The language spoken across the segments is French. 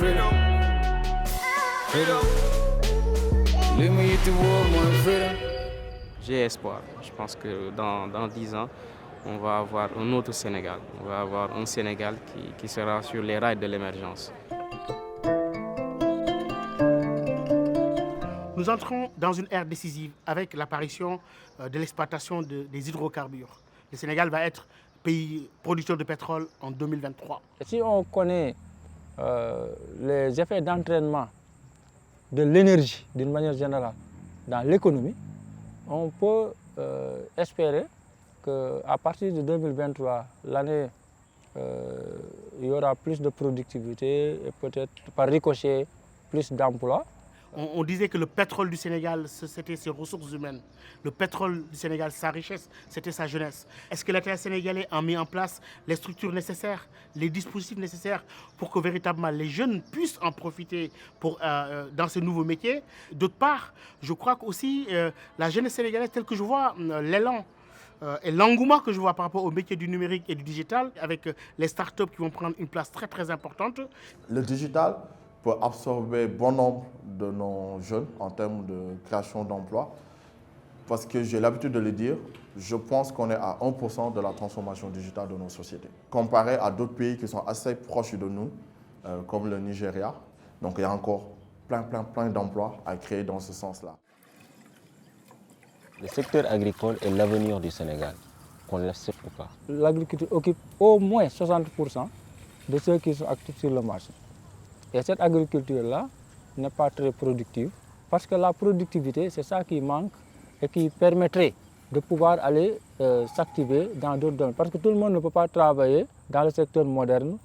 freedom. Freedom. Leave me with the world, more freedom. J'ai espoir. Je pense que dans 10 ans, on va avoir un autre Sénégal. On va avoir un Sénégal qui sera sur les rails de l'émergence. Nous entrons dans une ère décisive avec l'apparition de l'exploitation des hydrocarbures. Le Sénégal va être pays producteur de pétrole en 2023. Si on connaît les effets d'entraînement de l'énergie d'une manière générale dans l'économie, on peut espérer qu'à partir de 2023, l'année, il y aura plus de productivité et peut-être par ricochet plus d'emplois. On disait que le pétrole du Sénégal, c'était ses ressources humaines. Le pétrole du Sénégal, sa richesse, c'était sa jeunesse. Est-ce que l'État sénégalais a mis en place les structures nécessaires, les dispositifs nécessaires pour que véritablement les jeunes puissent en profiter dans ce nouveau métier? D'autre part, je crois qu'aussi la jeunesse sénégalaise, telle que je vois l'élan et l'engouement que je vois par rapport au métier du numérique et du digital, avec les startups qui vont prendre une place très très importante. Le digital peut absorber bon nombre de nos jeunes en termes de création d'emplois. Parce que j'ai l'habitude de le dire, je pense qu'on est à 1% de la transformation digitale de nos sociétés. Comparé à d'autres pays qui sont assez proches de nous, comme le Nigeria. Donc il y a encore plein d'emplois à créer dans ce sens-là. Le secteur agricole est l'avenir du Sénégal, qu'on ne l'accepte pas. L'agriculture occupe au moins 60% de ceux qui sont actifs sur le marché. Et cette agriculture-là n'est pas très productive parce que la productivité, c'est ça qui manque et qui permettrait de pouvoir aller s'activer dans d'autres domaines. Parce que tout le monde ne peut pas travailler dans le secteur moderne.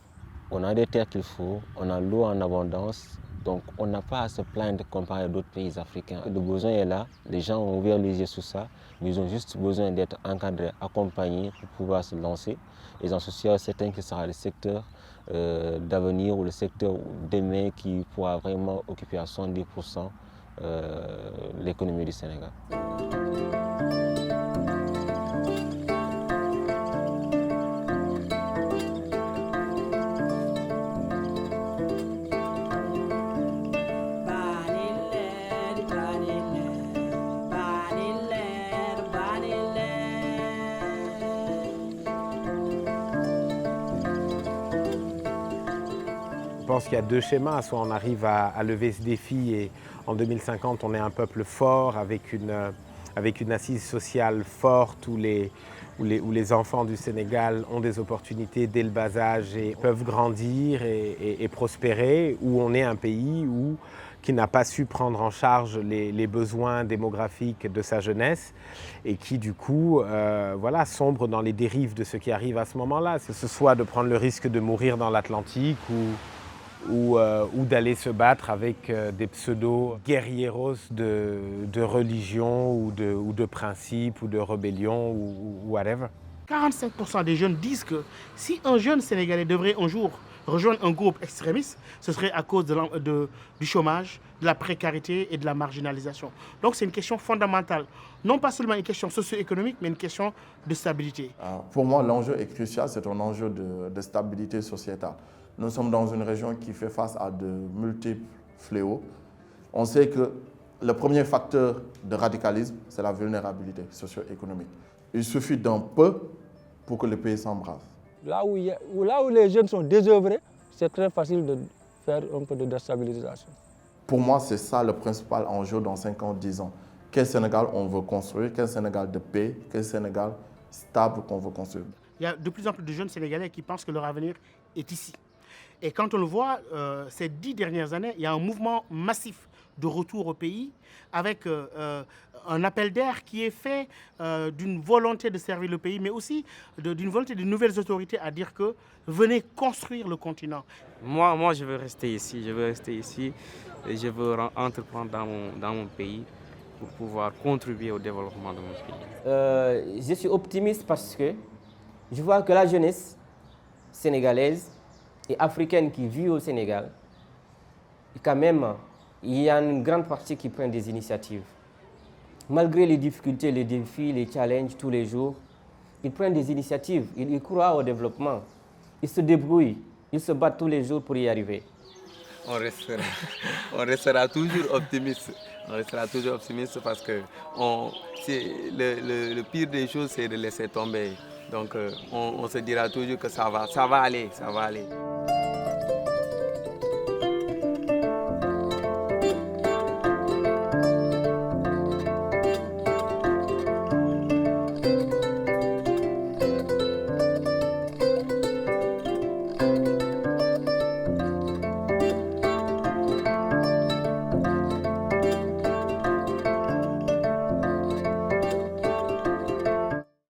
On a des terres qu'il faut, on a l'eau en abondance, donc on n'a pas à se plaindre comparé à d'autres pays africains. Le besoin est là, les gens ont ouvert les yeux sur ça, mais ils ont juste besoin d'être encadrés, accompagnés pour pouvoir se lancer. Et j'en suis sûr certain que ce sera le secteur d'avenir ou le secteur demain qui pourra vraiment occuper à 70% l'économie du Sénégal. Je pense qu'il y a deux schémas, soit on arrive à lever ce défi et en 2050 on est un peuple fort avec une assise sociale forte où les enfants du Sénégal ont des opportunités dès le bas âge et peuvent grandir et prospérer, ou on est un pays qui n'a pas su prendre en charge les besoins démographiques de sa jeunesse et qui du coup sombre dans les dérives de ce qui arrive à ce moment-là, que ce soit de prendre le risque de mourir dans l'Atlantique ou d'aller se battre avec des pseudo-guerrieros de religion ou de principes ou de rébellion ou whatever. 45% des jeunes disent que si un jeune Sénégalais devrait un jour rejoindre un groupe extrémiste, ce serait à cause du chômage, de la précarité et de la marginalisation. Donc c'est une question fondamentale. Non pas seulement une question socio-économique, mais une question de stabilité. Pour moi, l'enjeu est crucial, c'est un enjeu de stabilité sociétale. Nous sommes dans une région qui fait face à de multiples fléaux. On sait que le premier facteur de radicalisme, c'est la vulnérabilité socio-économique. Il suffit d'un peu pour que le pays s'embrase. Là où les jeunes sont désœuvrés, c'est très facile de faire un peu de déstabilisation. Pour moi, c'est ça le principal enjeu dans 5 ans, 10 ans. Quel Sénégal on veut construire, quel Sénégal de paix, quel Sénégal stable qu'on veut construire. Il y a de plus en plus de jeunes Sénégalais qui pensent que leur avenir est ici. Et quand on le voit, ces 10 dernières années, il y a un mouvement massif de retour au pays avec un appel d'air qui est fait d'une volonté de servir le pays, mais aussi d'une volonté de nouvelles autorités à dire que venez construire le continent. Moi, je veux rester ici. Et je veux entreprendre dans mon pays pour pouvoir contribuer au développement de mon pays. Je suis optimiste parce que je vois que la jeunesse sénégalaise et africaine qui vit au Sénégal, quand même, il y a une grande partie qui prend des initiatives. Malgré les difficultés, les défis, les challenges tous les jours, ils prennent des initiatives, ils croient au développement, ils se débrouillent, ils se battent tous les jours pour y arriver. on restera toujours optimiste. On restera toujours optimiste parce que le pire des choses, c'est de laisser tomber. Donc on se dira toujours que ça va aller, ça va aller.